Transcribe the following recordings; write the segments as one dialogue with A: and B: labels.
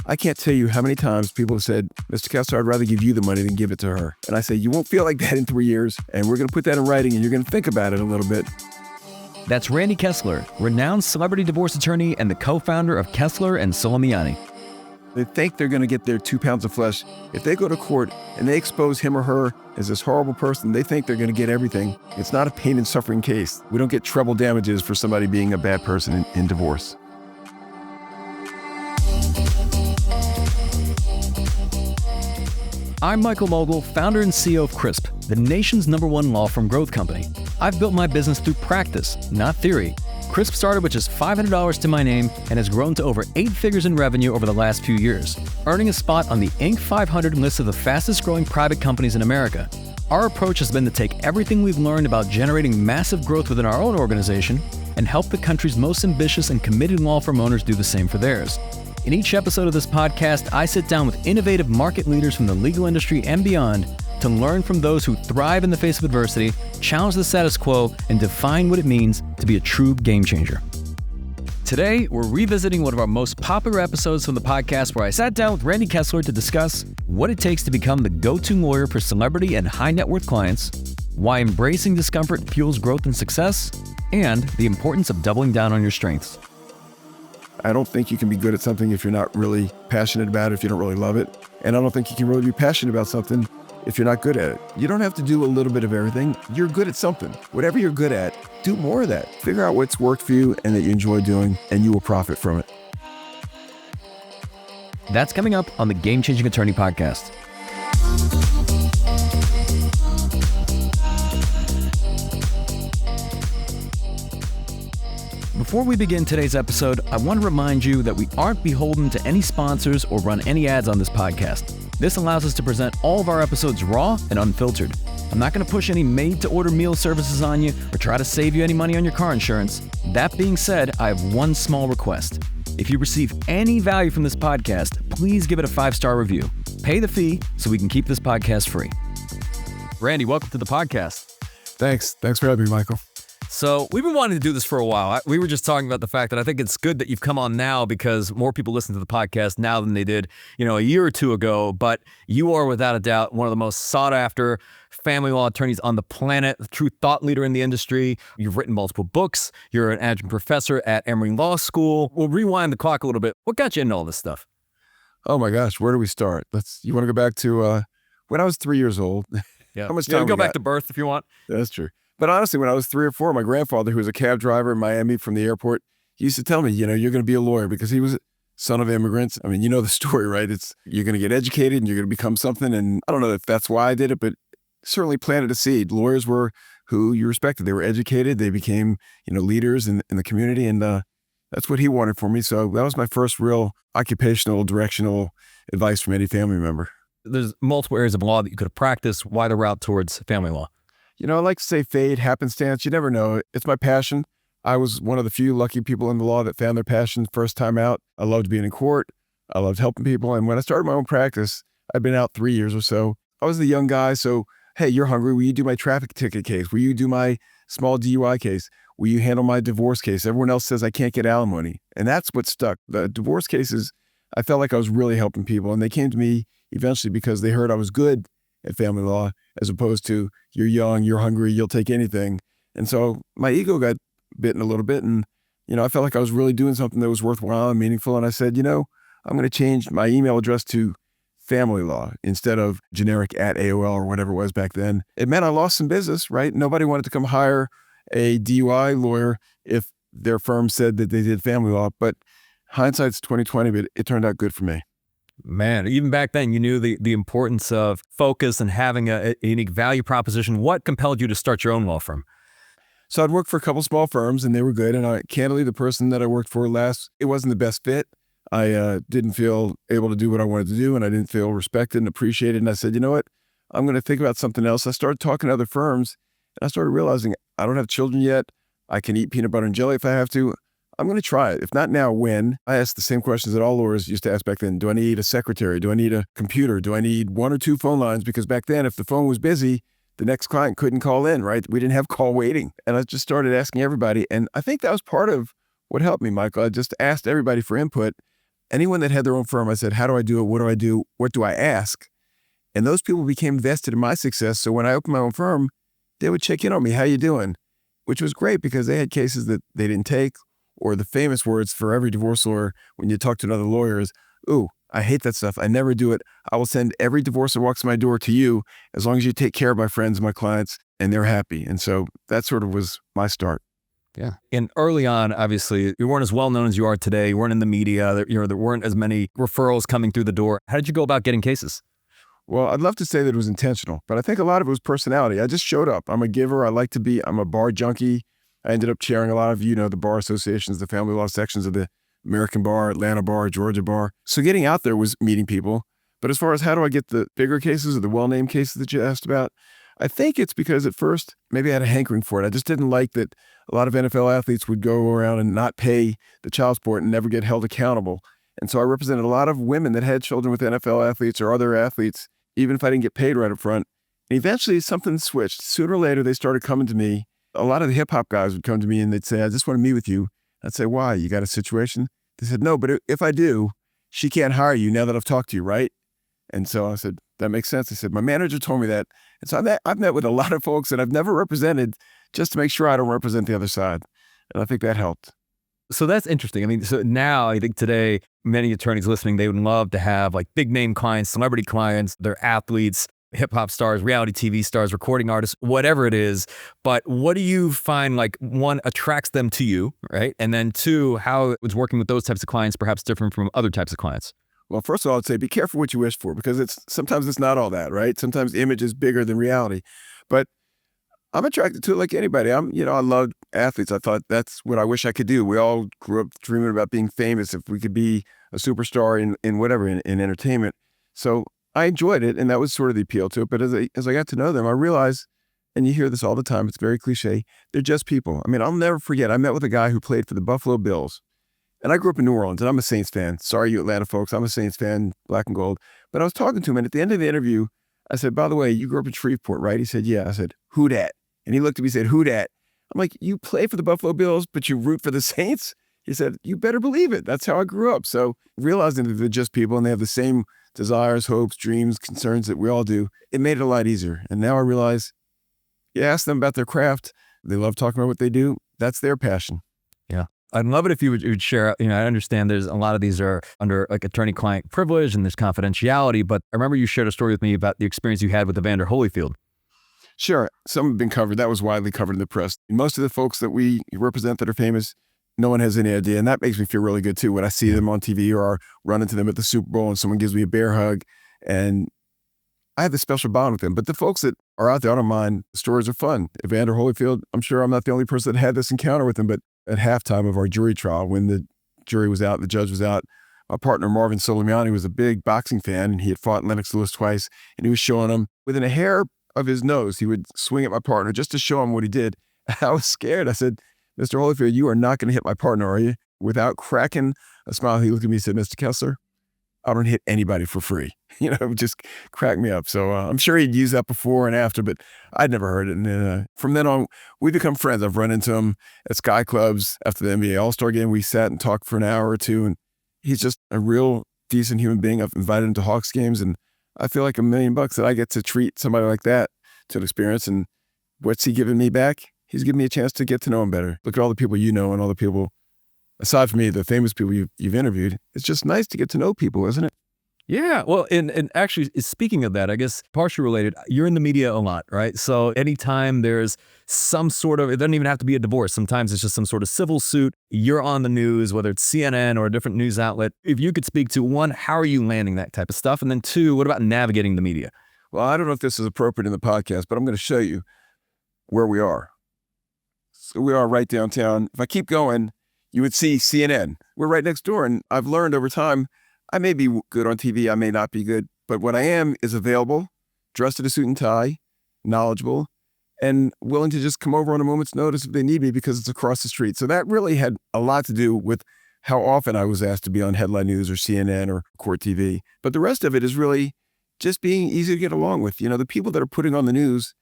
A: I can't tell you how many times people have said, Mr. Kessler, I'd rather give you the money than give it to her. And I say, you won't feel like that in 3 years, and we're going to put that in writing, and you're going to think about it a little bit.
B: That's Randy Kessler, renowned celebrity divorce attorney and the co-founder of Kessler and Soleimani.
A: They think they're going to get their 2 pounds of flesh. If they go to court and they expose him or her as this horrible person, they think they're going to get everything. It's not a pain and suffering case. We don't get treble damages for somebody being a bad person in divorce.
B: I'm Michael Mogill, founder and CEO of Crisp, the nation's #1 law firm growth company. I've built my business through practice, not theory. Crisp started with just $500 to my name and has grown to over 8 figures in revenue over the last few years, earning a spot on the Inc. 500 list of the fastest growing private companies in America. Our approach has been to take everything we've learned about generating massive growth within our own organization and help the country's most ambitious and committed law firm owners do the same for theirs. In each episode of this podcast, I sit down with innovative market leaders from the legal industry and beyond to learn from those who thrive in the face of adversity, challenge the status quo, and define what it means to be a true game changer. Today, we're revisiting one of our most popular episodes from the podcast where I sat down with Randy Kessler to discuss what it takes to become the go-to lawyer for celebrity and high net worth clients, why embracing discomfort fuels growth and success, and the importance of doubling down on your strengths.
A: I don't think you can be good at something if you're not really passionate about it, if you don't really love it. And I don't think you can really be passionate about something if you're not good at it. You don't have to do a little bit of everything. You're good at something. Whatever you're good at, do more of that. Figure out what's worked for you and that you enjoy doing, and you will profit from it.
B: That's coming up on the Game Changing Attorney Podcast. Before we begin today's episode, I want to remind you that we aren't beholden to any sponsors or run any ads on this podcast. This allows us to present all of our episodes raw and unfiltered. I'm not going to push any made-to-order meal services on you or try to save you any money on your car insurance. That being said, I have one small request. If you receive any value from this podcast, please give it a 5-star review. Pay the fee so we can keep this podcast free. Randy, welcome to the podcast.
A: Thanks for having me, Michael.
B: So we've been wanting to do this for a while. We were just talking about the fact that I think it's good that you've come on now because more people listen to the podcast now than they did, a year or two ago. But you are without a doubt one of the most sought after family law attorneys on the planet, a true thought leader in the industry. You've written multiple books. You're an adjunct professor at Emory Law School. We'll rewind the clock a little bit. What got you into all this stuff?
A: Oh my gosh, where do we start? You want to go back to when I was 3 years old?
B: Yeah.
A: How much time
B: go back to birth if you want.
A: That's true. But honestly, when I was 3 or 4, my grandfather, who was a cab driver in Miami from the airport, he used to tell me, you're going to be a lawyer because he was a son of immigrants. I mean, you know the story, right? You're going to get educated and you're going to become something. And I don't know if that's why I did it, but certainly planted a seed. Lawyers were who you respected. They were educated. They became, leaders in the community. And that's what he wanted for me. So that was my first real occupational, directional advice from any family member.
B: There's multiple areas of law that you could have practiced. Why the route towards family law?
A: I like to say fate, happenstance. You never know. It's my passion. I was one of the few lucky people in the law that found their passion first time out. I loved being in court. I loved helping people. And when I started my own practice, I'd been out 3 years or so. I was the young guy. So, hey, you're hungry. Will you do my traffic ticket case? Will you do my small DUI case? Will you handle my divorce case? Everyone else says I can't get alimony. And that's what stuck. The divorce cases, I felt like I was really helping people. And they came to me eventually because they heard I was good at family law, as opposed to you're young, you're hungry, you'll take anything. And so my ego got bitten a little bit. And, I felt like I was really doing something that was worthwhile and meaningful. And I said, I'm going to change my email address to family law instead of generic @AOL or whatever it was back then. It meant I lost some business, right? Nobody wanted to come hire a DUI lawyer if their firm said that they did family law. But hindsight's 20/20, but it turned out good for me.
B: Man, even back then, you knew the importance of focus and having a unique value proposition. What compelled you to start your own law firm?
A: So I'd worked for a couple small firms and they were good. And candidly, the person that I worked for last, it wasn't the best fit. I didn't feel able to do what I wanted to do and I didn't feel respected and appreciated. And I said, you know what? I'm going to think about something else. I started talking to other firms and I started realizing I don't have children yet. I can eat peanut butter and jelly if I have to. I'm going to try it. If not now, when? I asked the same questions that all lawyers used to ask back then. Do I need a secretary? Do I need a computer? Do I need 1 or 2 phone lines? Because back then, if the phone was busy, the next client couldn't call in, right? We didn't have call waiting. And I just started asking everybody. And I think that was part of what helped me, Michael. I just asked everybody for input. anyone that had their own firm, I said, how do I do it? What do I do? What do I ask? And those people became vested in my success. So when I opened my own firm, they would check in on me. How you doing? Which was great because they had cases that they didn't take, or the famous words for every divorce lawyer when you talk to another lawyer is, ooh, I hate that stuff. I never do it. I will send every divorce that walks my door to you as long as you take care of my friends and my clients and they're happy. And so that sort of was my start.
B: Yeah. And early on, obviously, you weren't as well known as you are today. You weren't in the media. There weren't as many referrals coming through the door. How did you go about getting cases?
A: Well, I'd love to say that it was intentional, but I think a lot of it was personality. I just showed up. I'm a giver. I'm a bar junkie. I ended up chairing a lot of, the bar associations, the family law sections of the American Bar, Atlanta Bar, Georgia Bar. So getting out there was meeting people. But as far as how do I get the bigger cases or the well-named cases that you asked about, I think it's because at first, maybe I had a hankering for it. I just didn't like that a lot of NFL athletes would go around and not pay the child support and never get held accountable. And so I represented a lot of women that had children with NFL athletes or other athletes, even if I didn't get paid right up front. And eventually something switched. Sooner or later, they started coming to me. A lot of the hip hop guys would come to me and they'd say, I just want to meet with you. I'd say, why? You got a situation? They said, no, but if I do, she can't hire you now that I've talked to you, right? And so I said, that makes sense. I said, my manager told me that. And so I've met with a lot of folks that I've never represented just to make sure I don't represent the other side. And I think that helped.
B: So that's interesting. I mean, so now I think today, many attorneys listening, they would love to have like big name clients, celebrity clients, they're athletes, hip hop stars, reality TV stars, recording artists, whatever it is. But what do you find, like, one, attracts them to you, right? And then two, how it's working with those types of clients perhaps different from other types of clients?
A: Well, first of all, I'd say be careful what you wish for because sometimes it's not all that, right? Sometimes the image is bigger than reality. But I'm attracted to it like anybody. I love athletes. I thought that's what I wish I could do. We all grew up dreaming about being famous if we could be a superstar in whatever, in entertainment. So I enjoyed it, and that was sort of the appeal to it. But as I got to know them, I realized, and you hear this all the time, it's very cliche, they're just people. I mean, I'll never forget, I met with a guy who played for the Buffalo Bills. And I grew up in New Orleans, and I'm a Saints fan. Sorry, you Atlanta folks, I'm a Saints fan, black and gold. But I was talking to him, and at the end of the interview, I said, by the way, you grew up in Shreveport, right? He said, yeah. I said, who dat? And he looked at me and said, who dat? I'm like, you play for the Buffalo Bills, but you root for the Saints? He said, you better believe it. That's how I grew up. So realizing that they're just people and they have the same desires, hopes, dreams, concerns that we all do, it made it a lot easier. And now I realize, you ask them about their craft, they love talking about what they do, that's their passion.
B: Yeah. I'd love it if you would share, I understand there's a lot of these are under like attorney-client privilege and there's confidentiality, but I remember you shared a story with me about the experience you had with Evander Holyfield.
A: Sure. Some have been covered. That was widely covered in the press. Most of the folks that we represent that are famous, no one has any idea. And that makes me feel really good too when I see them on TV or run into them at the Super Bowl and someone gives me a bear hug and I have this special bond with them. But the folks that are out there, I don't mind. The stories are fun. Evander Holyfield, I'm sure I'm not the only person that had this encounter with him, but at halftime of our jury trial, when the jury was out, the judge was out, my partner Marvin Soleimani was a big boxing fan and he had fought Lennox Lewis twice and he was showing him within a hair of his nose, he would swing at my partner just to show him what he did. I was scared. I said, Mr. Holyfield, you are not going to hit my partner, are you? Without cracking a smile, he looked at me and said, Mr. Kessler, I don't hit anybody for free. It would just crack me up. So I'm sure he'd used that before and after, but I'd never heard it. And from then on, we become friends. I've run into him at Sky Clubs after the NBA All-Star game. We sat and talked for an hour or two, and he's just a real decent human being. I've invited him to Hawks games, and I feel like $1 million that I get to treat somebody like that to an experience. And what's he giving me back? He's giving me a chance to get to know him better. Look at all the people you know and all the people, aside from me, the famous people you've interviewed. It's just nice to get to know people, isn't it?
B: Yeah. Well, and actually, speaking of that, I guess partially related, you're in the media a lot, right? So anytime there's some sort of, it doesn't even have to be a divorce. Sometimes it's just some sort of civil suit. You're on the news, whether it's CNN or a different news outlet. If you could speak to, one, how are you landing that type of stuff? And then two, what about navigating the media?
A: Well, I don't know if this is appropriate in the podcast, but I'm going to show you where we are. So we are right downtown. If I keep going, you would see CNN. We're right next door. And I've learned over time, I may be good on TV, I may not be good, but what I am is available, dressed in a suit and tie, knowledgeable, and willing to just come over on a moment's notice if they need me because it's across the street. So that really had a lot to do with how often I was asked to be on Headline News or CNN or Court TV. But the rest of it is really just being easy to get along with. The people that are putting on the news,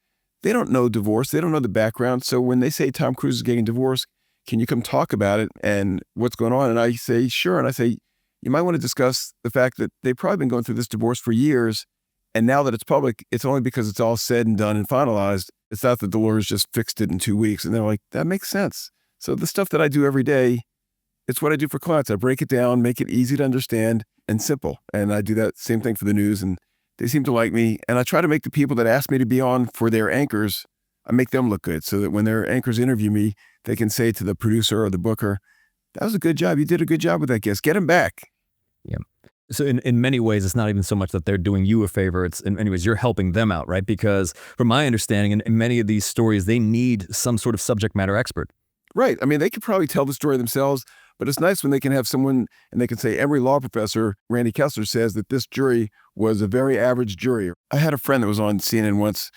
A: they don't know divorce. They don't know the background. So when they say Tom Cruise is getting divorced, can you come talk about it and what's going on? And I say, sure. And I say, you might want to discuss the fact that they've probably been going through this divorce for years. And now that it's public, it's only because it's all said and done and finalized. It's not that the lawyers just fixed it in 2 weeks. And they're like, that makes sense. So the stuff that I do every day, it's what I do for clients. I break it down, make it easy to understand and simple. And I do that same thing for the news, and they seem to like me. And I try to make the people that ask me to be on for their anchors, I make them look good so that when their anchors interview me, they can say to the producer or the booker, that was a good job. You did a good job with that guest. Get him back.
B: Yeah. So in many ways, it's not even so much that they're doing you a favor. It's in many ways, you're helping them out, right? Because from my understanding, in many of these stories, they need some sort of subject matter expert.
A: Right. I mean, they could probably tell the story themselves, but it's nice when they can have someone and they can say, Emory law professor Randy Kessler says that this jury was a very average jury. I had a friend that was on CNN once,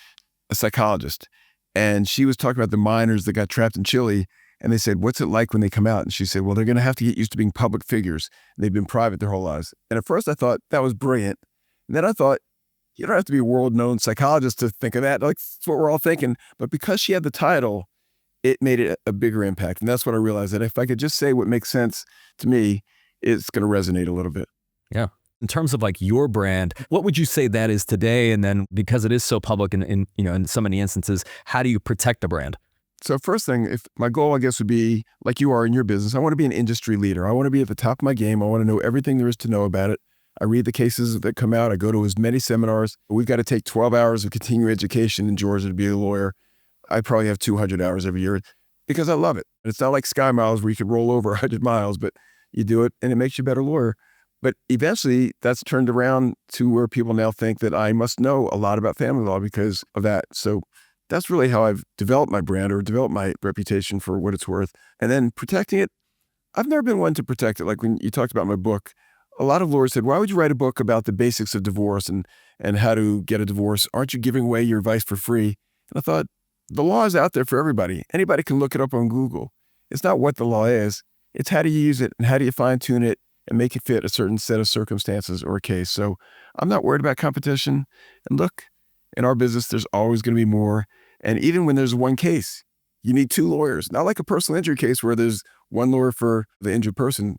A: a psychologist, and she was talking about the miners that got trapped in Chile. And they said, what's it like when they come out? And she said, well, they're going to have to get used to being public figures. They've been private their whole lives. And at first I thought that was brilliant. And then I thought, you don't have to be a world-known psychologist to think of that. Like, that's what we're all thinking. But because she had the title, it made it a bigger impact. And that's what I realized, that if I could just say what makes sense to me, it's going to resonate a little bit.
B: Yeah. In terms of like your brand, what would you say that is today? And then because it is so public in so many instances, how do you protect the brand?
A: So first thing, if my goal, I guess, would be like you are in your business, I want to be an industry leader. I want to be at the top of my game. I want to know everything there is to know about it. I read the cases that come out. I go to as many seminars. We've got to take 12 hours of continuing education in Georgia to be a lawyer. I probably have 200 hours every year because I love it. It's not like Sky Miles where you could roll over 100 miles, but you do it and it makes you a better lawyer. But eventually that's turned around to where people now think that I must know a lot about family law because of that. So that's really how I've developed my brand or developed my reputation for what it's worth. And then protecting it, I've never been one to protect it. Like when you talked about my book, a lot of lawyers said, why would you write a book about the basics of divorce and how to get a divorce? Aren't you giving away your advice for free? And I thought, the law is out there for everybody. Anybody can look it up on Google. It's not what the law is. It's how do you use it and how do you fine tune it and make it fit a certain set of circumstances or a case. So I'm not worried about competition. And look, in our business, there's always going to be more. And even when there's one case, you need two lawyers. Not like a personal injury case where there's one lawyer for the injured person.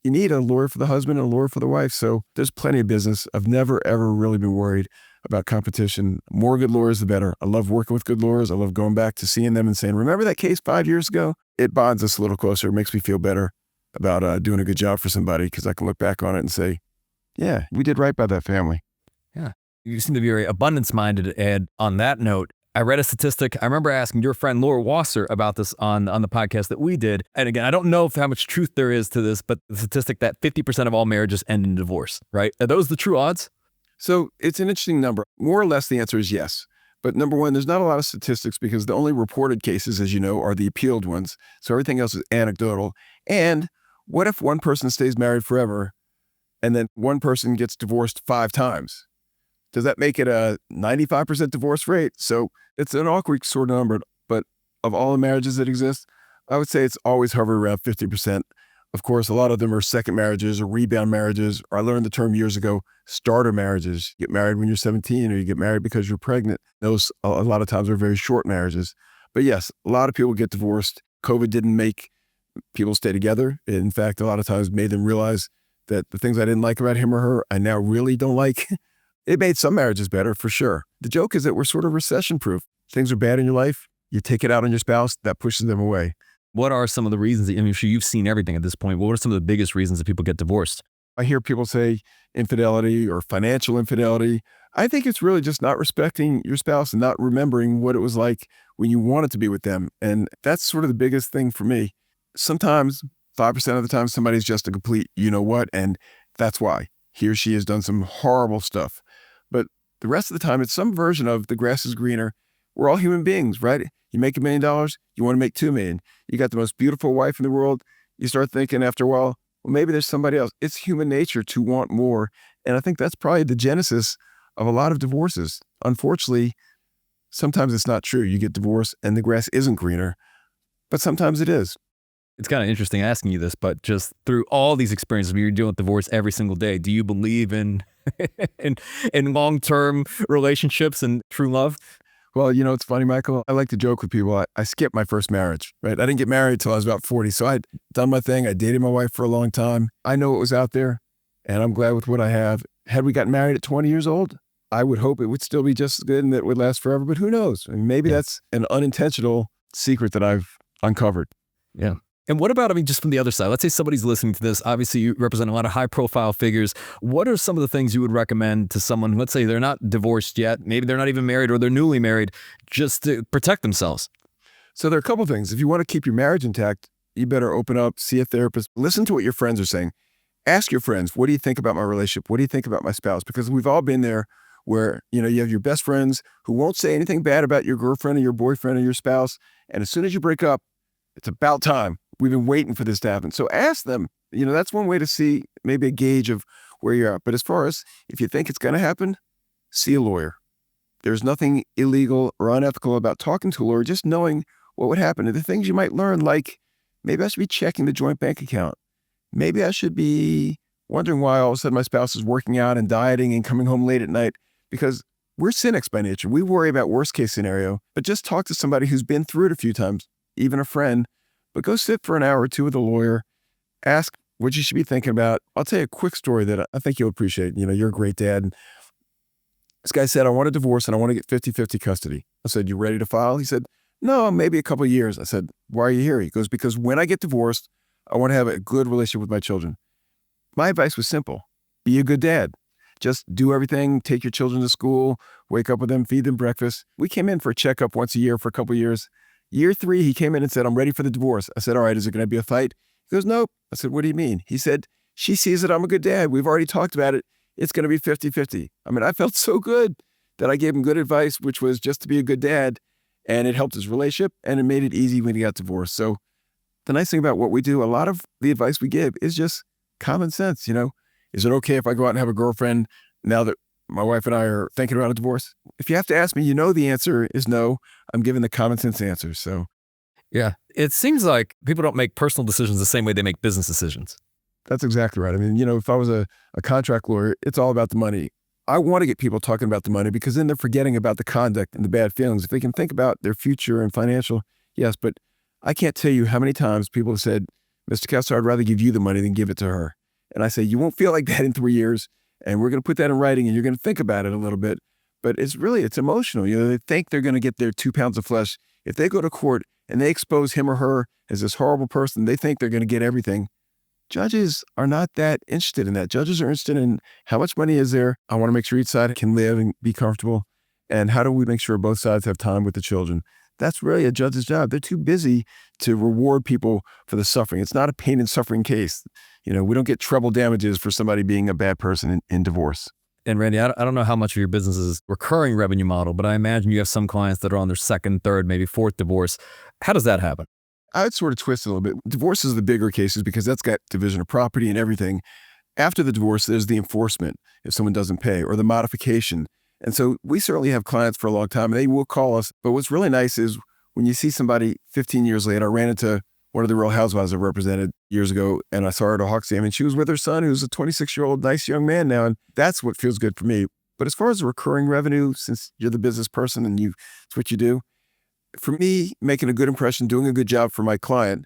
A: You need a lawyer for the husband and a lawyer for the wife. So there's plenty of business. I've never, ever really been worried about competition. More good lawyers, the better. I love working with good lawyers. I love going back to seeing them and saying, remember that case 5 years ago? It bonds us a little closer. It makes me feel better about doing a good job for somebody because I can look back on it and say, yeah, we did right by that family.
B: Yeah. You seem to be very abundance-minded. And on that note, I read a statistic. I remember asking your friend Laura Wasser about this on the podcast that we did. And again, I don't know how much truth there is to this, but the statistic that 50% of all marriages end in divorce, right? Are those the true odds?
A: So it's an interesting number. More or less, the answer is yes. But number one, there's not a lot of statistics because the only reported cases, as you know, are the appealed ones. So everything else is anecdotal. And what if one person stays married forever and then one person gets divorced 5 times? Does that make it a 95% divorce rate? So it's an awkward sort of number, but of all the marriages that exist, I would say it's always hovering around 50%. Of course, a lot of them are second marriages or rebound marriages, or I learned the term years ago, starter marriages. You get married when you're 17 or you get married because you're pregnant. Those, a lot of times, are very short marriages. But yes, a lot of people get divorced. COVID didn't make people stay together. In fact, a lot of times made them realize that the things I didn't like about him or her, I now really don't like. It made some marriages better, for sure. The joke is that we're sort of recession-proof. Things are bad in your life, you take it out on your spouse, that pushes them away.
B: What are some of the reasons that, I'm sure you've seen everything at this point. What are some of the biggest reasons that people get divorced?
A: I hear people say infidelity or financial infidelity. I think it's really just not respecting your spouse and not remembering what it was like when you wanted to be with them. And that's sort of the biggest thing for me. Sometimes, 5% of the time, somebody's just a complete you-know-what, and that's why. He or she has done some horrible stuff. But the rest of the time, it's some version of the grass is greener. We're all human beings, right? You make $1 million, you want to make $2 million. You got the most beautiful wife in the world. You start thinking after a while, well, maybe there's somebody else. It's human nature to want more. And I think that's probably the genesis of a lot of divorces. Unfortunately, sometimes it's not true. You get divorced and the grass isn't greener, but sometimes it is.
B: It's kind of interesting asking you this, but just through all these experiences, you're dealing with divorce every single day. Do you believe in in long-term relationships and true love?
A: Well, it's funny, Michael. I like to joke with people. I skipped my first marriage, right? I didn't get married till I was about 40. So I'd done my thing. I dated my wife for a long time. I know what was out there, and I'm glad with what I have. Had we gotten married at 20 years old, I would hope it would still be just as good and that it would last forever. But who knows? I mean, maybe that's an unintentional secret that I've uncovered.
B: Yeah. And what about, just from the other side, let's say somebody's listening to this. Obviously, you represent a lot of high profile figures. What are some of the things you would recommend to someone, let's say they're not divorced yet, maybe they're not even married or they're newly married, just to protect themselves?
A: So there are a couple of things. If you want to keep your marriage intact, you better open up, see a therapist, listen to what your friends are saying. Ask your friends, what do you think about my relationship? What do you think about my spouse? Because we've all been there where, you have your best friends who won't say anything bad about your girlfriend or your boyfriend or your spouse. And as soon as you break up, it's about time. We've been waiting for this to happen. So ask them. That's one way to see maybe a gauge of where you're at. But as far as if you think it's going to happen, see a lawyer. There's nothing illegal or unethical about talking to a lawyer, just knowing what would happen. And the things you might learn, like maybe I should be checking the joint bank account. Maybe I should be wondering why all of a sudden my spouse is working out and dieting and coming home late at night, because we're cynics by nature. We worry about worst case scenario, but just talk to somebody who's been through it a few times, even a friend. But go sit for an hour or two with a lawyer, ask what you should be thinking about. I'll tell you a quick story that I think you'll appreciate. You're a great dad. And this guy said, I want a divorce and I want to get 50-50 custody. I said, you ready to file? He said, no, maybe a couple of years. I said, why are you here? He goes, because when I get divorced, I want to have a good relationship with my children. My advice was simple. Be a good dad. Just do everything, take your children to school, wake up with them, feed them breakfast. We came in for a checkup once a year for a couple of years. Year 3, he came in and said, I'm ready for the divorce. I said, all right, is it going to be a fight? He goes, nope. I said, what do you mean? He said, she sees that I'm a good dad. We've already talked about it. It's going to be 50-50. I felt so good that I gave him good advice, which was just to be a good dad. And it helped his relationship and it made it easy when he got divorced. So the nice thing about what we do, a lot of the advice we give is just common sense. Is it okay if I go out and have a girlfriend now that my wife and I are thinking about a divorce? If you have to ask me, the answer is no. I'm giving the common sense answer. So,
B: yeah, it seems like people don't make personal decisions the same way they make business decisions.
A: That's exactly right. If I was a contract lawyer, it's all about the money. I want to get people talking about the money because then they're forgetting about the conduct and the bad feelings. If they can think about their future and financial, yes, but I can't tell you how many times people have said, Mr. Kessler, I'd rather give you the money than give it to her. And I say, you won't feel like that in 3 years. And we're going to put that in writing and you're going to think about it a little bit. But it's emotional. They think they're going to get their 2 pounds of flesh. If they go to court and they expose him or her as this horrible person, they think they're going to get everything. Judges are not that interested in that. Judges are interested in how much money is there. I want to make sure each side can live and be comfortable. And how do we make sure both sides have time with the children? That's really a judge's job. They're too busy to reward people for the suffering. It's not a pain and suffering case. We don't get treble damages for somebody being a bad person in divorce.
B: And Randy, I don't know how much of your business is recurring revenue model, but I imagine you have some clients that are on their second, third, maybe fourth divorce. How does that happen?
A: I'd sort of twist a little bit. Divorce is the bigger cases because that's got division of property and everything. After the divorce, there's the enforcement if someone doesn't pay or the modification. And so we certainly have clients for a long time and they will call us. But what's really nice is when you see somebody 15 years later, I ran into one of the Real Housewives I represented years ago, and I saw her at a Hawks game, and she was with her son, who's a 26-year-old nice young man now, and that's what feels good for me. But as far as the recurring revenue, since you're the business person and it's what you do, for me, making a good impression, doing a good job for my client,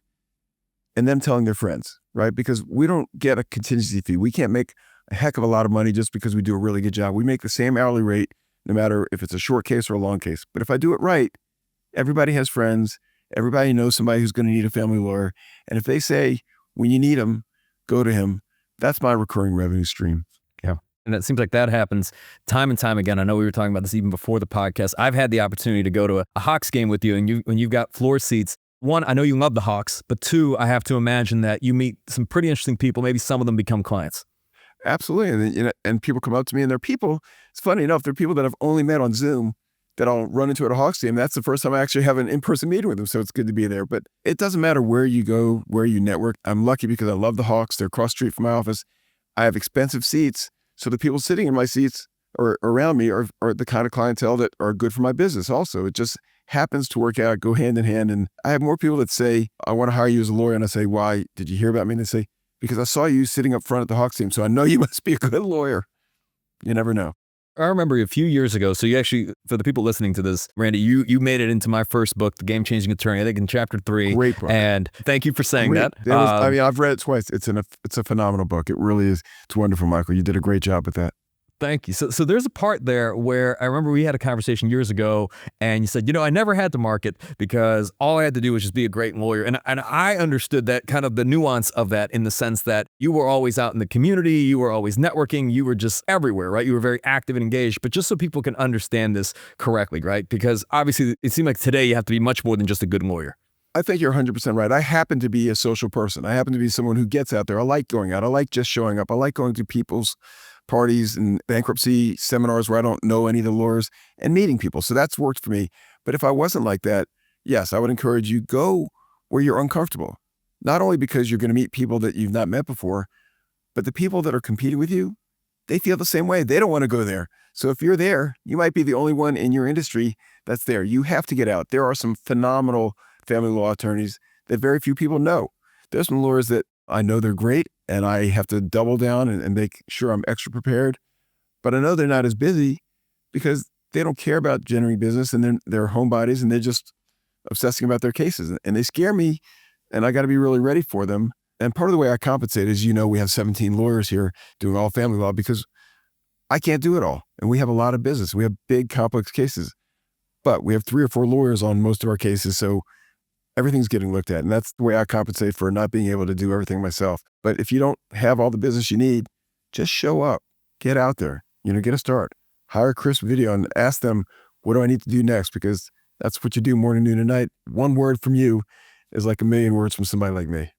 A: and them telling their friends, right? Because we don't get a contingency fee. We can't make a heck of a lot of money just because we do a really good job. We make the same hourly rate, no matter if it's a short case or a long case. But if I do it right, everybody has friends. Everybody knows somebody who's going to need a family lawyer. And if they say, when you need him, go to him, that's my recurring revenue stream.
B: Yeah. And it seems like that happens time and time again. I know we were talking about this even before the podcast. I've had the opportunity to go to a Hawks game with you, and when you've got floor seats. One, I know you love the Hawks, but two, I have to imagine that you meet some pretty interesting people. Maybe some of them become clients.
A: Absolutely. And people come up to me, and they're people, it's funny enough, they're people that I've only met on Zoom that I'll run into at a Hawks game. That's the first time I actually have an in-person meeting with them, so it's good to be there. But it doesn't matter where you go, where you network. I'm lucky because I love the Hawks. They're across the street from my office. I have expensive seats, so the people sitting in my seats or around me are the kind of clientele that are good for my business also. It just happens to work out, go hand in hand. And I have more people that say, I want to hire you as a lawyer. And I say, why? Did you hear about me? And they say, because I saw you sitting up front at the Hawks game, so I know you must be a good lawyer. You never know.
B: I remember a few years ago. So you actually, for the people listening to this, Randy, you made it into my first book, The Game Changing Attorney, I think in chapter 3.
A: Great book.
B: And thank you for saying
A: Great.
B: that.
A: I mean, I've read it twice. It's a phenomenal book. It really is. It's wonderful, Michael. You did a great job with that.
B: Thank you. So there's a part there where I remember we had a conversation years ago and you said, I never had to market because all I had to do was just be a great lawyer. And I understood that kind of the nuance of that in the sense that you were always out in the community, you were always networking, you were just everywhere, right? You were very active and engaged, but just so people can understand this correctly, right? Because obviously it seemed like today you have to be much more than just a good lawyer.
A: I think you're 100% right. I happen to be a social person. I happen to be someone who gets out there. I like going out. I like just showing up. I like going to people's parties and bankruptcy seminars where I don't know any of the lawyers and meeting people. So that's worked for me. But if I wasn't like that, yes, I would encourage you, go where you're uncomfortable. Not only because you're going to meet people that you've not met before, but the people that are competing with you, they feel the same way. They don't want to go there. So if you're there, you might be the only one in your industry that's there. You have to get out. There are some phenomenal family law attorneys that very few people know. There's some lawyers that I know they're great and I have to double down and make sure I'm extra prepared. But I know they're not as busy because they don't care about generating business and they're homebodies and they're just obsessing about their cases. And they scare me and I got to be really ready for them. And part of the way I compensate is, we have 17 lawyers here doing all family law because I can't do it all. And we have a lot of business. We have big, complex cases. But we have 3 or 4 lawyers on most of our cases. So everything's getting looked at. And that's the way I compensate for not being able to do everything myself. But if you don't have all the business you need, just show up, get out there, get a start, hire Crisp Video and ask them, what do I need to do next? Because that's what you do morning, noon, and night. One word from you is like a million words from somebody like me.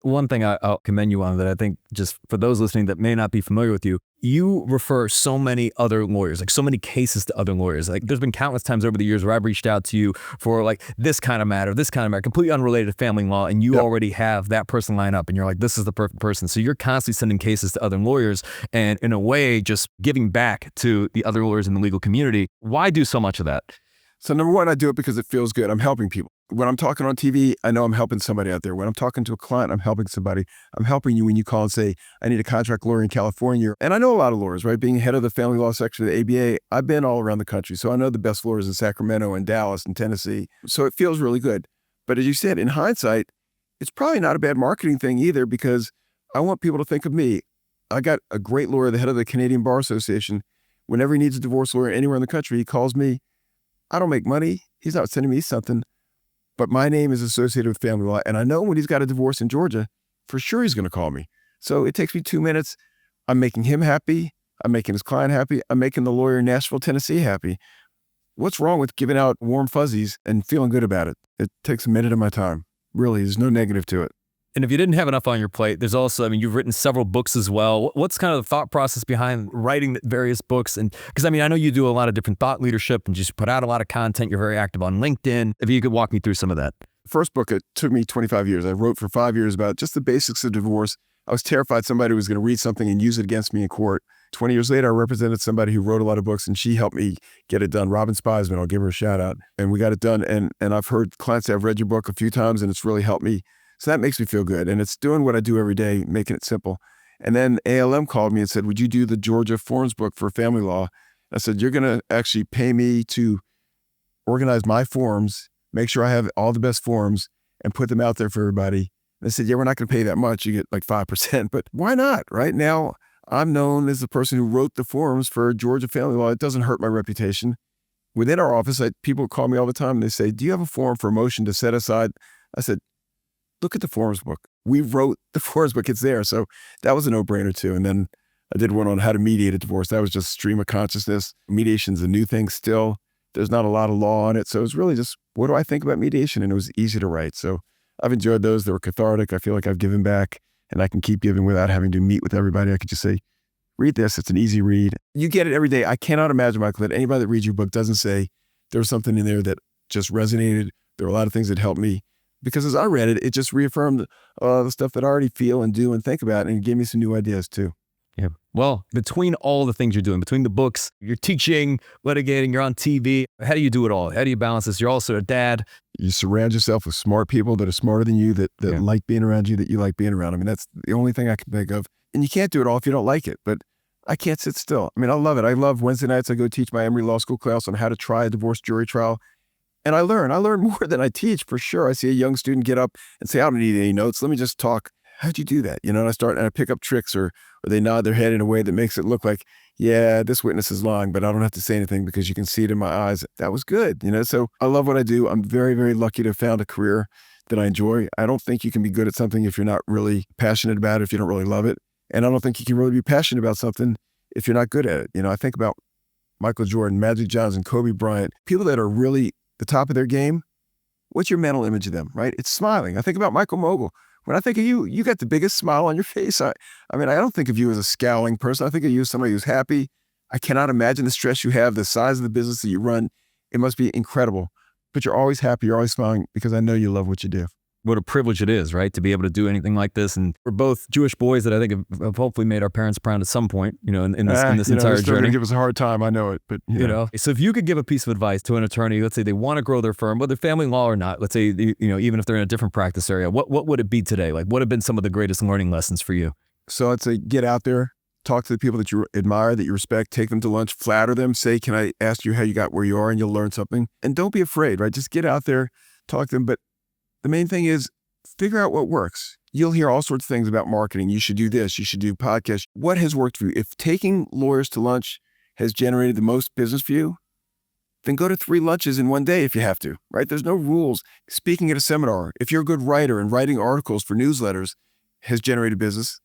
B: One thing I'll commend you on that I think just for those listening that may not be familiar with you, you refer so many other lawyers, like so many cases to other lawyers. Like there's been countless times over the years where I've reached out to you for like this kind of matter, completely unrelated to family law, and you already have that person lined up and you're like, this is the perfect person. So you're constantly sending cases to other lawyers and in a way just giving back to the other lawyers in the legal community. Why do so much of that?
A: So number one, I do it because it feels good. I'm helping people. When I'm talking on TV, I know I'm helping somebody out there. When I'm talking to a client, I'm helping somebody. I'm helping you when you call and say, I need a contract lawyer in California. And I know a lot of lawyers, right? Being head of the family law section of the ABA, I've been all around the country. So I know the best lawyers in Sacramento and Dallas and Tennessee. So it feels really good. But as you said, in hindsight, it's probably not a bad marketing thing either because I want people to think of me. I got a great lawyer, the head of the Canadian Bar Association. Whenever he needs a divorce lawyer anywhere in the country, he calls me. I don't make money. He's not sending me something. But my name is associated with family law. And I know when he's got a divorce in Georgia, for sure he's going to call me. So it takes me 2 minutes. I'm making him happy. I'm making his client happy. I'm making the lawyer in Nashville, Tennessee happy. What's wrong with giving out warm fuzzies and feeling good about it? It takes a minute of my time. Really, there's no negative to it.
B: And if you didn't have enough on your plate, there's also, you've written several books as well. What's kind of the thought process behind writing various books? And because I know you do a lot of different thought leadership and just put out a lot of content. You're very active on LinkedIn. If you could walk me through some of that.
A: First book, it took me 25 years. I wrote for 5 years about just the basics of divorce. I was terrified somebody was going to read something and use it against me in court. 20 years later, I represented somebody who wrote a lot of books and she helped me get it done. Robin Spiesman, I'll give her a shout out. And we got it done. And I've heard clients say, I've read your book a few times and it's really helped me. So that makes me feel good. And it's doing what I do every day, making it simple. And then ALM called me and said, would you do the Georgia Forms book for family law? I said, you're going to actually pay me to organize my forms, make sure I have all the best forms and put them out there for everybody. And I said, yeah, we're not going to pay that much. You get like 5%, but why not? Right now, I'm known as the person who wrote the forms for Georgia family law. It doesn't hurt my reputation. Within our office, people call me all the time and they say, do you have a form for a motion to set aside? I said, look at the forms book. We wrote the forms book. It's there. So that was a no-brainer too. And then I did one on how to mediate a divorce. That was just stream of consciousness. Mediation's a new thing still. There's not a lot of law on it. So it was really just, what do I think about mediation? And it was easy to write. So I've enjoyed those. They were cathartic. I feel like I've given back and I can keep giving without having to meet with everybody. I could just say, read this. It's an easy read. You get it every day. I cannot imagine, Michael, that anybody that reads your book doesn't say there was something in there that just resonated. There were a lot of things that helped me. Because as I read it, it just reaffirmed the stuff that I already feel and do and think about, and it gave me some new ideas too.
B: Yeah. Well, between all the things you're doing, between the books, you're teaching, litigating, you're on TV, how do you do it all? How do you balance this? You're also a dad.
A: You surround yourself with smart people that are smarter than you, that like being around you, that you like being around. That's the only thing I can think of. And you can't do it all if you don't like it. But I can't sit still. I mean, I love it. I love Wednesday nights. I go teach my Emory Law School class on how to try a divorce jury trial. And I learn more than I teach, for sure. I see a young student get up and say, I don't need any notes. Let me just talk. How'd you do that? And I pick up tricks, or they nod their head in a way that makes it look like, yeah, this witness is lying, but I don't have to say anything because you can see it in my eyes. That was good. So I love what I do. I'm very, very lucky to have found a career that I enjoy. I don't think you can be good at something if you're not really passionate about it, if you don't really love it. And I don't think you can really be passionate about something if you're not good at it. I think about Michael Jordan, Magic Johnson, Kobe Bryant, people that are really the top of their game. What's your mental image of them, right? It's smiling. I think about Michael Mogill. When I think of you, you got the biggest smile on your face. I don't think of you as a scowling person. I think of you as somebody who's happy. I cannot imagine the stress you have, the size of the business that you run. It must be incredible. But you're always happy, you're always smiling because I know you love what you do.
B: What a privilege it is, right? To be able to do anything like this. And we're both Jewish boys that I think have hopefully made our parents proud at some point, in this entire
A: still
B: journey.
A: Gonna give us a hard time, I know it, but
B: So if you could give a piece of advice to an attorney, let's say they want to grow their firm, whether family law or not, let's say, even if they're in a different practice area, what would it be today? Like, what have been some of the greatest learning lessons for you?
A: So I'd say get out there, talk to the people that you admire, that you respect, take them to lunch, flatter them, say, can I ask you how you got where you are, and you'll learn something. And don't be afraid, right? Just get out there, talk to them. But the main thing is, figure out what works. You'll hear all sorts of things about marketing. You should do this. You should do podcasts. What has worked for you? If taking lawyers to lunch has generated the most business for you, then go to 3 lunches in one day if you have to, right? There's no rules. Speaking at a seminar, if you're a good writer and writing articles for newsletters has generated business,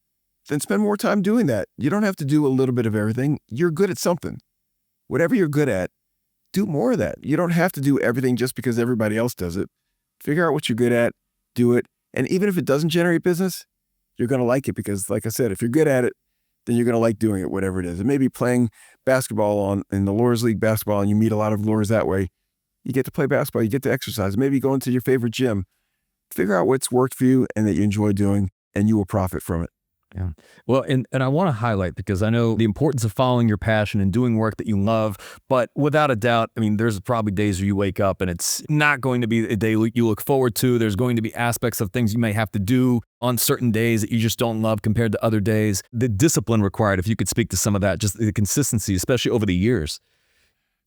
A: then spend more time doing that. You don't have to do a little bit of everything. You're good at something. Whatever you're good at, do more of that. You don't have to do everything just because everybody else does it. Figure out what you're good at, do it. And even if it doesn't generate business, you're going to like it because, like I said, if you're good at it, then you're going to like doing it, whatever it is. It may be playing basketball in the Lawyers League basketball, and you meet a lot of lawyers that way. You get to play basketball, you get to exercise, maybe go into your favorite gym. Figure out what's worked for you and that you enjoy doing, and you will profit from it.
B: Yeah. Well, and I want to highlight, because I know the importance of following your passion and doing work that you love, but without a doubt, there's probably days where you wake up and it's not going to be a day you look forward to. There's going to be aspects of things you may have to do on certain days that you just don't love compared to other days. The discipline required, if you could speak to some of that, just the consistency, especially over the years.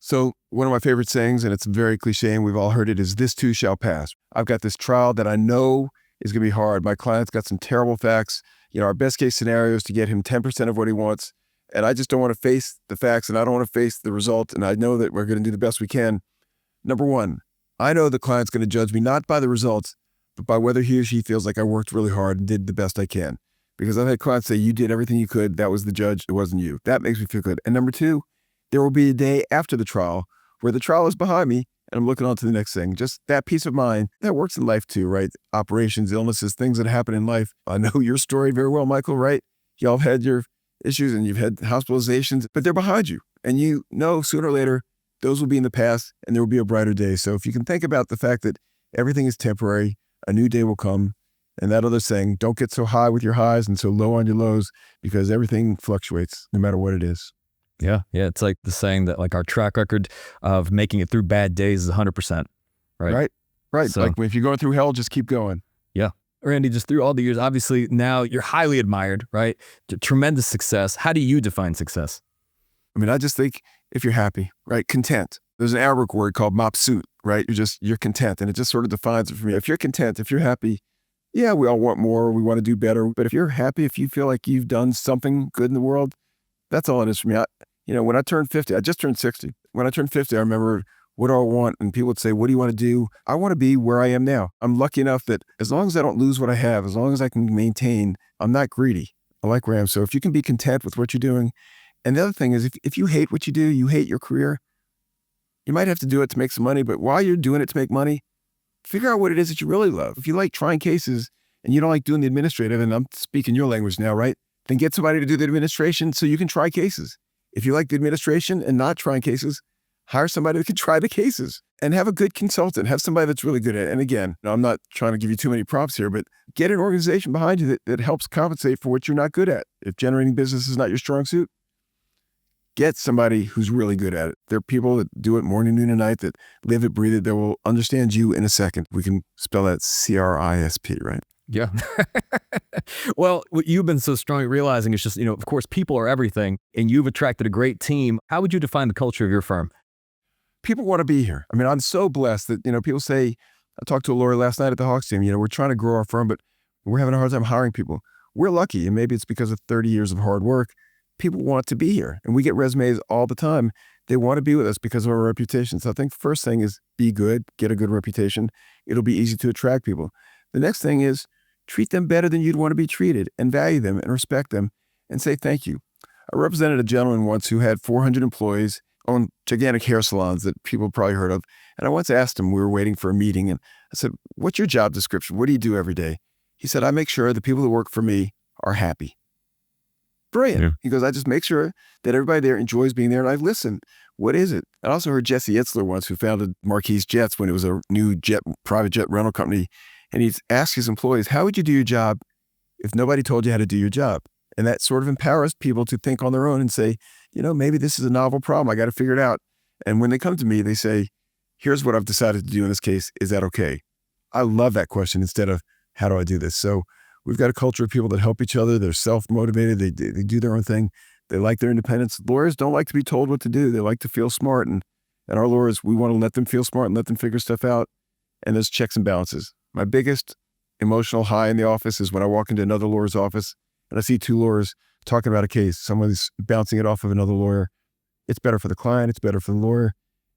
A: So one of my favorite sayings, and it's very cliche and we've all heard it, is this too shall pass. I've got this trial that I know is going to be hard. My client's got some terrible facts. Our best case scenario is to get him 10% of what he wants. And I just don't want to face the facts, and I don't want to face the result. And I know that we're going to do the best we can. Number one, I know the client's going to judge me not by the results, but by whether he or she feels like I worked really hard and did the best I can. Because I've had clients say, you did everything you could. That was the judge. It wasn't you. That makes me feel good. And number two, there will be a day after the trial where the trial is behind me and I'm looking on to the next thing. Just that peace of mind, that works in life too, right? Operations, illnesses, things that happen in life. I know your story very well, Michael, right? Y'all have had your issues and you've had hospitalizations, but they're behind you. And you know sooner or later, those will be in the past and there will be a brighter day. So if you can think about the fact that everything is temporary, a new day will come. And that other saying, don't get so high with your highs and so low on your lows, because everything fluctuates no matter what it is.
B: Yeah. It's like the saying that like our track record of making it through bad days is 100%. Right.
A: So, like if you're going through hell, just keep going.
B: Yeah. Randy, just through all the years, obviously now you're highly admired, right? Tremendous success. How do you define success?
A: I just think if you're happy, right? Content. There's an Arabic word called mabsut, right? You're content. And it just sort of defines it for me. If you're content, if you're happy, yeah, we all want more. We want to do better. But if you're happy, if you feel like you've done something good in the world, that's all it is for me. When I turned 50, I just turned 60. When I turned 50, I remember, what do I want? And people would say, what do you want to do? I want to be where I am now. I'm lucky enough that as long as I don't lose what I have, as long as I can maintain, I'm not greedy. I like where I am. So if you can be content with what you're doing. And the other thing is, if you hate what you do, you hate your career, you might have to do it to make some money. But while you're doing it to make money, figure out what it is that you really love. If you like trying cases and you don't like doing the administrative, and I'm speaking your language now, right? Then get somebody to do the administration so you can try cases. If you like the administration and not trying cases, hire somebody that can try the cases and have a good consultant. Have somebody that's really good at it. And again, I'm not trying to give you too many props here, but get an organization behind you that helps compensate for what you're not good at. If generating business is not your strong suit, get somebody who's really good at it. There are people that do it morning, noon, and night, that live it, breathe it, that will understand you in a second. We can spell that CRISP, right?
B: Yeah. Well, what you've been so strong at realizing is just, of course, people are everything, and you've attracted a great team. How would you define the culture of your firm?
A: People want to be here. I mean, I'm so blessed that, people say, I talked to a lawyer last night at the Hawks team, we're trying to grow our firm, but we're having a hard time hiring people. We're lucky, and maybe it's because of 30 years of hard work. People want to be here, and we get resumes all the time. They want to be with us because of our reputation. So I think the first thing is be good, get a good reputation. It'll be easy to attract people. The next thing is treat them better than you'd want to be treated, and value them and respect them and say thank you. I represented a gentleman once who had 400 employees, owned gigantic hair salons that people probably heard of. And I once asked him, we were waiting for a meeting, and I said, what's your job description? What do you do every day? He said, I make sure the people that work for me are happy. Brilliant. Yeah. He goes, I just make sure that everybody there enjoys being there, and I listen. What is it? I also heard Jesse Itzler once, who founded Marquise Jets when it was a new private jet rental company. And he's asked his employees, how would you do your job if nobody told you how to do your job? And that sort of empowers people to think on their own and say, maybe this is a novel problem. I got to figure it out. And when they come to me, they say, here's what I've decided to do in this case. Is that okay? I love that question instead of how do I do this? So we've got a culture of people that help each other. They're self-motivated. They do their own thing. They like their independence. Lawyers don't like to be told what to do. They like to feel smart. And our lawyers, we want to let them feel smart and let them figure stuff out. And there's checks and balances. My biggest emotional high in the office is when I walk into another lawyer's office and I see two lawyers talking about a case. Someone's bouncing it off of another lawyer. It's better for the client. It's better for the lawyer.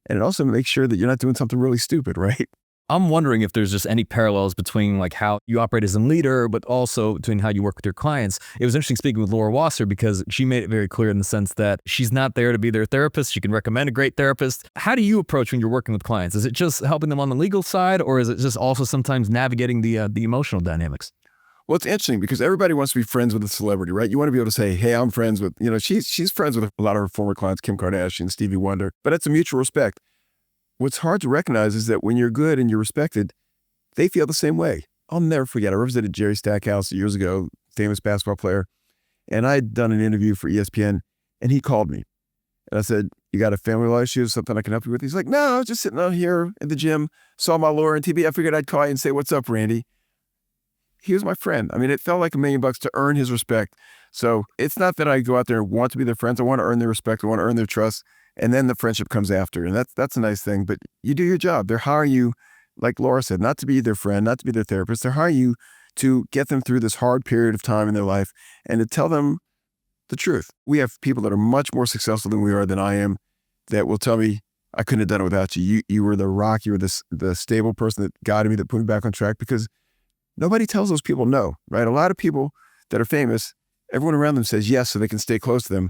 A: And it also makes sure that you're not doing something really stupid, right?
B: I'm wondering if there's just any parallels between like how you operate as a leader, but also between how you work with your clients. It was interesting speaking with Laura Wasser because she made it very clear in the sense that she's not there to be their therapist. She can recommend a great therapist. How do you approach when you're working with clients? Is it just helping them on the legal side, or is it just also sometimes navigating the emotional dynamics?
A: Well, it's interesting because everybody wants to be friends with a celebrity, right? You want to be able to say, hey, I'm friends with, she's friends with a lot of her former clients, Kim Kardashian, Stevie Wonder, but it's a mutual respect. What's hard to recognize is that when you're good and you're respected, they feel the same way. I'll never forget, I represented Jerry Stackhouse years ago, famous basketball player, and I'd done an interview for ESPN, and he called me. And I said, you got a family law issue, something I can help you with? He's like, no, I was just sitting out here at the gym, saw my lawyer on TV. I figured I'd call you and say, what's up, Randy? He was my friend. I mean, it felt like $1 million to earn his respect. So it's not that I go out there and want to be their friends. I want to earn their respect. I want to earn their trust. And then the friendship comes after. And that's a nice thing. But you do your job. They're hiring you, like Laura said, not to be their friend, not to be their therapist. They're hiring you to get them through this hard period of time in their life and to tell them the truth. We have people that are much more successful than we are, than I am, that will tell me, I couldn't have done it without you. You were the rock. You were the stable person that guided me, that put me back on track, because nobody tells those people no, right? A lot of people that are famous, everyone around them says yes so they can stay close to them.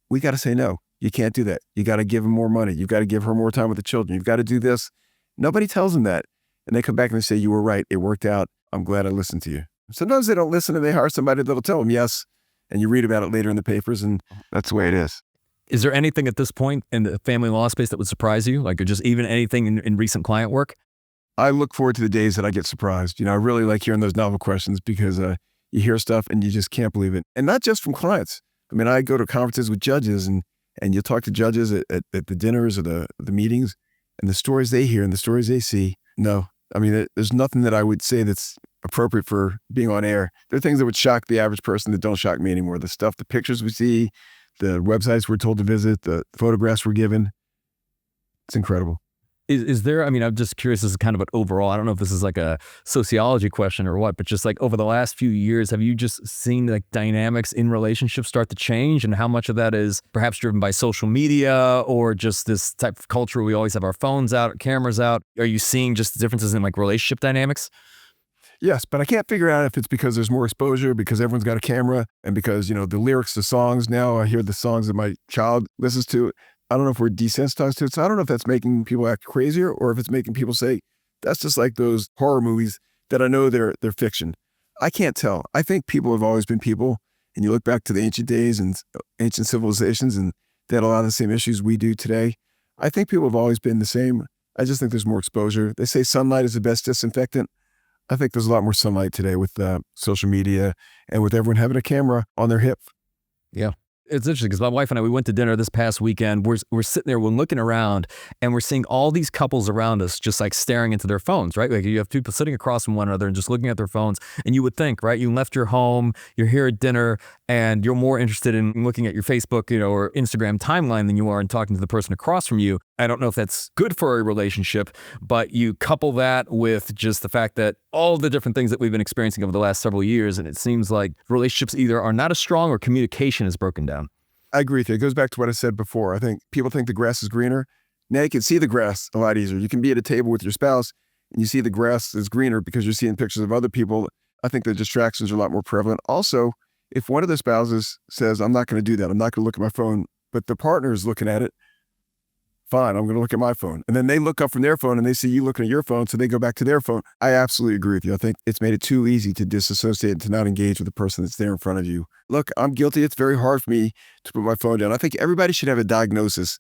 A: We got to say no. You can't do that. You got to give them more money. You've got to give her more time with the children. You've got to do this. Nobody tells them that. And they come back and they say, you were right. It worked out. I'm glad I listened to you. Sometimes they don't listen and they hire somebody that'll tell them yes. And you read about it later in the papers, and that's the way it is.
B: Is there anything at this point in the family law space that would surprise you? Like, or just even anything in recent client work?
A: I look forward to the days that I get surprised. I really like hearing those novel questions because you hear stuff and you just can't believe it. And not just from clients. I mean, I go to conferences with judges and you talk to judges at the dinners or the meetings, and the stories they hear and the stories they see. No, I mean, there's nothing that I would say that's appropriate for being on air. There are things that would shock the average person that don't shock me anymore. The stuff, the pictures we see, the websites we're told to visit, the photographs we're given. It's incredible.
B: Is there, I mean, I'm just curious, this is kind of an overall, I don't know if this is like a sociology question or what, but just like over the last few years, have you just seen like dynamics in relationships start to change, and how much of that is perhaps driven by social media or just this type of culture where we always have our phones out, cameras out? Are you seeing just differences in like relationship dynamics?
A: Yes, but I can't figure out if it's because there's more exposure, because everyone's got a camera, and because, the lyrics to songs now, I hear the songs that my child listens to. I don't know if we're desensitized to it. So I don't know if that's making people act crazier or if it's making people say, that's just like those horror movies that I know they're fiction. I can't tell. I think people have always been people. And you look back to the ancient days and ancient civilizations, and they had a lot of the same issues we do today. I think people have always been the same. I just think there's more exposure. They say sunlight is the best disinfectant. I think there's a lot more sunlight today with social media and with everyone having a camera on their hip.
B: Yeah. It's interesting because my wife and I, we went to dinner this past weekend. We're sitting there, we're looking around, and we're seeing all these couples around us just like staring into their phones, right? Like you have people sitting across from one another and just looking at their phones. And you would think, right? You left your home, you're here at dinner, and you're more interested in looking at your Facebook, or Instagram timeline than you are in talking to the person across from you. I don't know if that's good for a relationship, but you couple that with just the fact that all the different things that we've been experiencing over the last several years, and it seems like relationships either are not as strong or communication is broken down.
A: I agree with you. It goes back to what I said before. I think people think the grass is greener. Now you can see the grass a lot easier. You can be at a table with your spouse and you see the grass is greener because you're seeing pictures of other people. I think the distractions are a lot more prevalent. Also, if one of the spouses says, I'm not going to do that, I'm not going to look at my phone, but the partner is looking at it, fine, I'm going to look at my phone. And then they look up from their phone and they see you looking at your phone, so they go back to their phone. I absolutely agree with you. I think it's made it too easy to disassociate and to not engage with the person that's there in front of you. Look, I'm guilty. It's very hard for me to put my phone down. I think everybody should have a diagnosis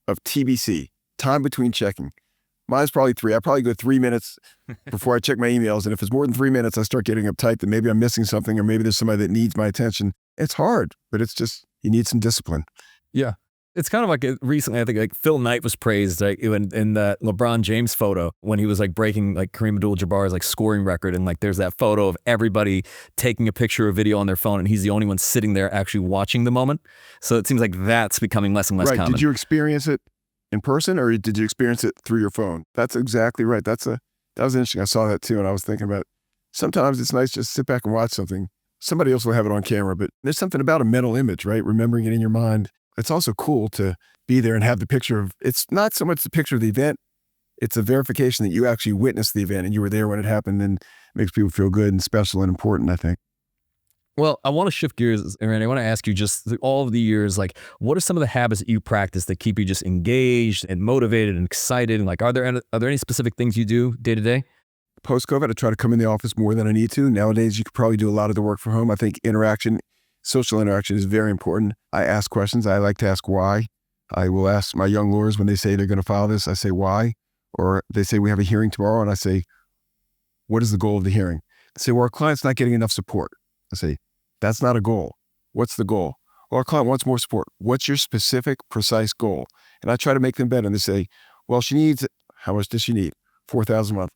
A: of TBC, time between checking. Mine's probably 3. I probably go 3 minutes before I check my emails. And if it's more than 3 minutes, I start getting uptight that maybe I'm missing something or maybe there's somebody that needs my attention. It's hard, but it's just, you need some discipline.
B: Yeah. It's kind of like recently, I think like Phil Knight was praised like in the LeBron James photo when he was like breaking like Kareem Abdul-Jabbar's like scoring record. And like there's that photo of everybody taking a picture or video on their phone and he's the only one sitting there actually watching the moment. So it seems like that's becoming less and less common.
A: Did you experience it in person or did you experience it through your phone? That's exactly right. That was interesting. I saw that too. And I was thinking about sometimes it's nice just to sit back and watch something. Somebody else will have it on camera, but there's something about a mental image, right? Remembering it in your mind. It's also cool to be there and have the picture of, it's not so much the picture of the event, it's a verification that you actually witnessed the event and you were there when it happened, and it makes people feel good and special and important, I think.
B: Well, I want to shift gears, Randy. I want to ask you just all of the years, like what are some of the habits that you practice that keep you just engaged and motivated and excited? And like, are there any specific things you do day to day?
A: Post-COVID, I try to come in the office more than I need to. Nowadays, you could probably do a lot of the work from home. I think social interaction is very important. I ask questions. I like to ask why. I will ask my young lawyers when they say they're going to file this, I say why. Or they say we have a hearing tomorrow and I say, what is the goal of the hearing? They say, well, our client's not getting enough support. I say, that's not a goal. What's the goal? Well, our client wants more support. What's your specific, precise goal? And I try to make them better. And they say, well, she needs, how much does she need? $4,000 a month.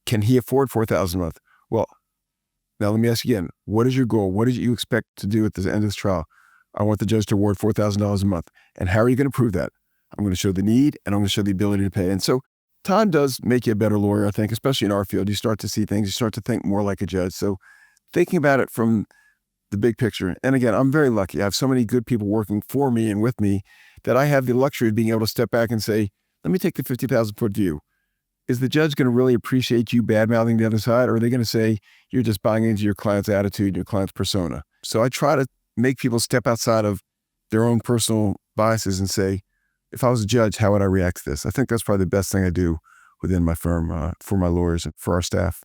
A: Can he afford $4,000 a month? Well, now let me ask you again, what is your goal? What did you expect to do at the end of this trial? I want the judge to award $4,000 a month. And how are you going to prove that? I'm going to show the need and I'm going to show the ability to pay. And so time does make you a better lawyer, I think, especially in our field. You start to see things, you start to think more like a judge. So thinking about it from the big picture. And again, I'm very lucky. I have so many good people working for me and with me that I have the luxury of being able to step back and say, let me take the 50,000 foot view. Is the judge going to really appreciate you bad-mouthing the other side? Or are they going to say, you're just buying into your client's attitude, your client's persona? So I try to make people step outside of their own personal biases and say, if I was a judge, how would I react to this? I think that's probably the best thing I do within my firm for my lawyers and for our staff.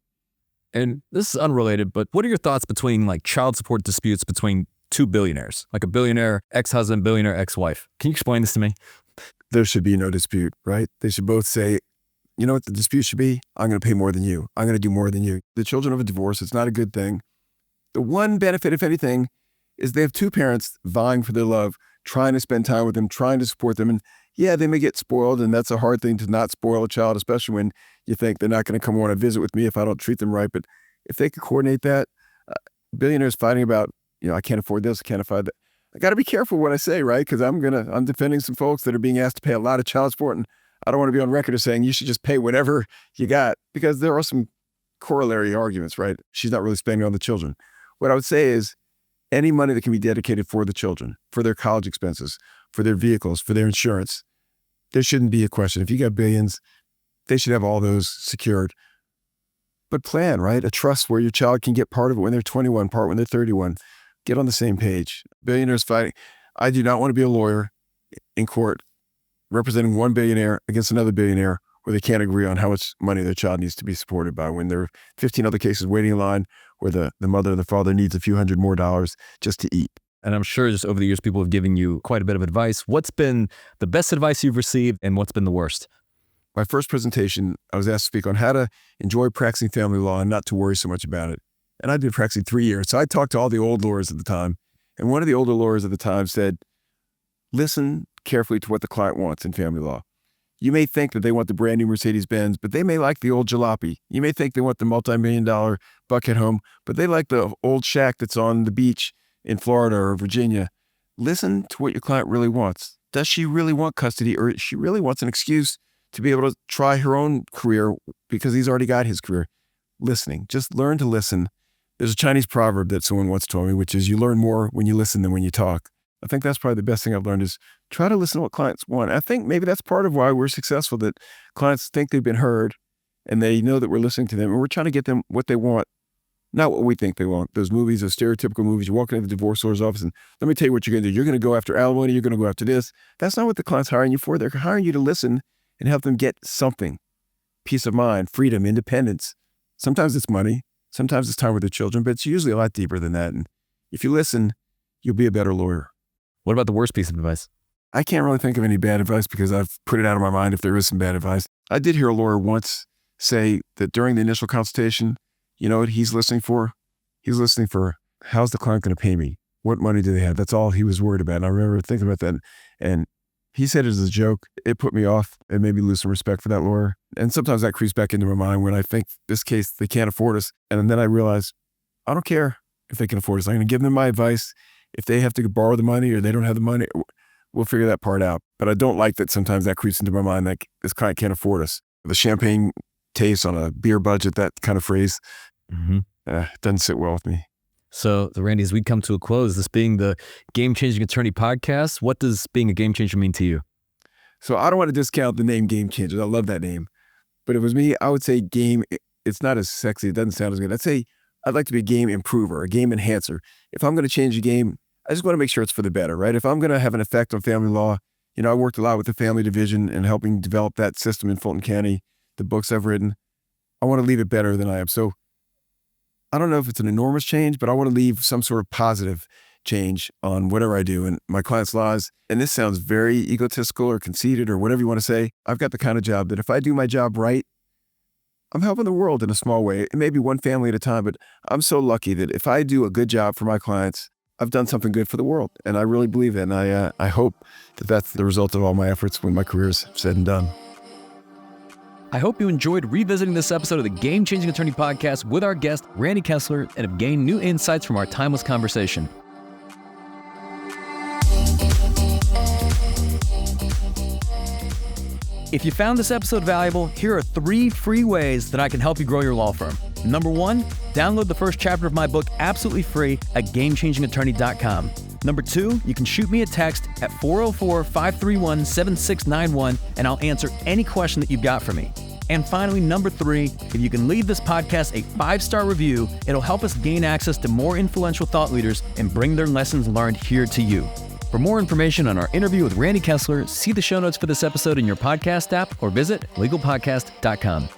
B: And this is unrelated, but what are your thoughts between like child support disputes between two billionaires, like a billionaire ex-husband, billionaire ex-wife? Can you explain this to me?
A: There should be no dispute, right? They should both say, you know what the dispute should be? I'm going to pay more than you. I'm going to do more than you. The children of a divorce, it's not a good thing. The one benefit, if anything, is they have two parents vying for their love, trying to spend time with them, trying to support them. And yeah, they may get spoiled, and that's a hard thing to not spoil a child, especially when you think they're not going to come on a visit with me if I don't treat them right. But if they could coordinate that, billionaires fighting about, I can't afford this, I can't afford that. I got to be careful what I say, right? Because I'm defending some folks that are being asked to pay a lot of child support, and I don't want to be on record as saying you should just pay whatever you got, because there are some corollary arguments, right? She's not really spending on the children. What I would say is any money that can be dedicated for the children, for their college expenses, for their vehicles, for their insurance, there shouldn't be a question. If you got billions, they should have all those secured. But plan, right? A trust where your child can get part of it when they're 21, part when they're 31. Get on the same page. Billionaires fighting. I do not want to be a lawyer in court representing one billionaire against another billionaire where they can't agree on how much money their child needs to be supported by, when there are 15 other cases waiting in line where the mother or the father needs a few $100 more just to eat.
B: And I'm sure just over the years, people have given you quite a bit of advice. What's been the best advice you've received and what's been the worst?
A: My first presentation, I was asked to speak on how to enjoy practicing family law and not to worry so much about it. And I'd been practicing 3 years. So I talked to all the old lawyers at the time. And one of the older lawyers at the time said, listen carefully to what the client wants in family law. You may think that they want the brand new Mercedes-Benz, but they may like the old jalopy. You may think they want the multi-million-dollar bucket home, but they like the old shack that's on the beach in Florida or Virginia. Listen to what your client really wants. Does she really want custody, or she really wants an excuse to be able to try her own career because he's already got his career? Listening. Just learn to listen. There's a Chinese proverb that someone once told me, which is you learn more when you listen than when you talk. I think that's probably the best thing I've learned is try to listen to what clients want. I think maybe that's part of why we're successful, that clients think they've been heard and they know that we're listening to them and we're trying to get them what they want, not what we think they want. Those movies, those stereotypical movies, you walk into the divorce lawyer's office and let me tell you what you're going to do. You're going to go after alimony. You're going to go after this. That's not what the client's hiring you for. They're hiring you to listen and help them get something. Peace of mind, freedom, independence. Sometimes it's money. Sometimes it's time with their children, but it's usually a lot deeper than that. And if you listen, you'll be a better lawyer.
B: What about the worst piece of advice?
A: I can't really think of any bad advice because I've put it out of my mind if there is some bad advice. I did hear a lawyer once say that during the initial consultation, you know what he's listening for? He's listening for, how's the client going to pay me? What money do they have? That's all he was worried about. And I remember thinking about that. And he said it as a joke. It put me off. It made me lose some respect for that lawyer. And sometimes that creeps back into my mind when I think this case, they can't afford us. And then I realize, I don't care if they can afford us. I'm going to give them my advice. If they have to borrow the money or they don't have the money, we'll figure that part out. But I don't like that sometimes that creeps into my mind, like this client can't afford us. The champagne taste on a beer budget, that kind of phrase, doesn't sit well with me.
B: So, Randy, as we come to a close, this being the Game Changing Attorney podcast, what does being a game changer mean to you?
A: So I don't want to discount the name Game Changers. I love that name. But if it was me, I would say game, it's not as sexy. It doesn't sound as good. I'd say I'd like to be a game improver, a game enhancer. If I'm going to change a game, I just want to make sure it's for the better, right? If I'm going to have an effect on family law, you know, I worked a lot with the family division and helping develop that system in Fulton County, the books I've written. I want to leave it better than I am. So I don't know if it's an enormous change, but I want to leave some sort of positive change on whatever I do in my clients' lives. And this sounds very egotistical or conceited or whatever you want to say. I've got the kind of job that if I do my job right, I'm helping the world in a small way. It may be one family at a time, but I'm so lucky that if I do a good job for my clients, I've done something good for the world. And I really believe that. And I hope that that's the result of all my efforts when my career's said and done.
B: I hope you enjoyed revisiting this episode of the Game Changing Attorney podcast with our guest, Randy Kessler, and have gained new insights from our timeless conversation. If you found this episode valuable, here are 3 free ways that I can help you grow your law firm. Number 1, download the first chapter of my book absolutely free at GameChangingAttorney.com. Number 2, you can shoot me a text at 404-531-7691 and I'll answer any question that you've got for me. And finally, number 3, if you can leave this podcast a 5-star review, it'll help us gain access to more influential thought leaders and bring their lessons learned here to you. For more information on our interview with Randy Kessler, see the show notes for this episode in your podcast app or visit legalpodcast.com.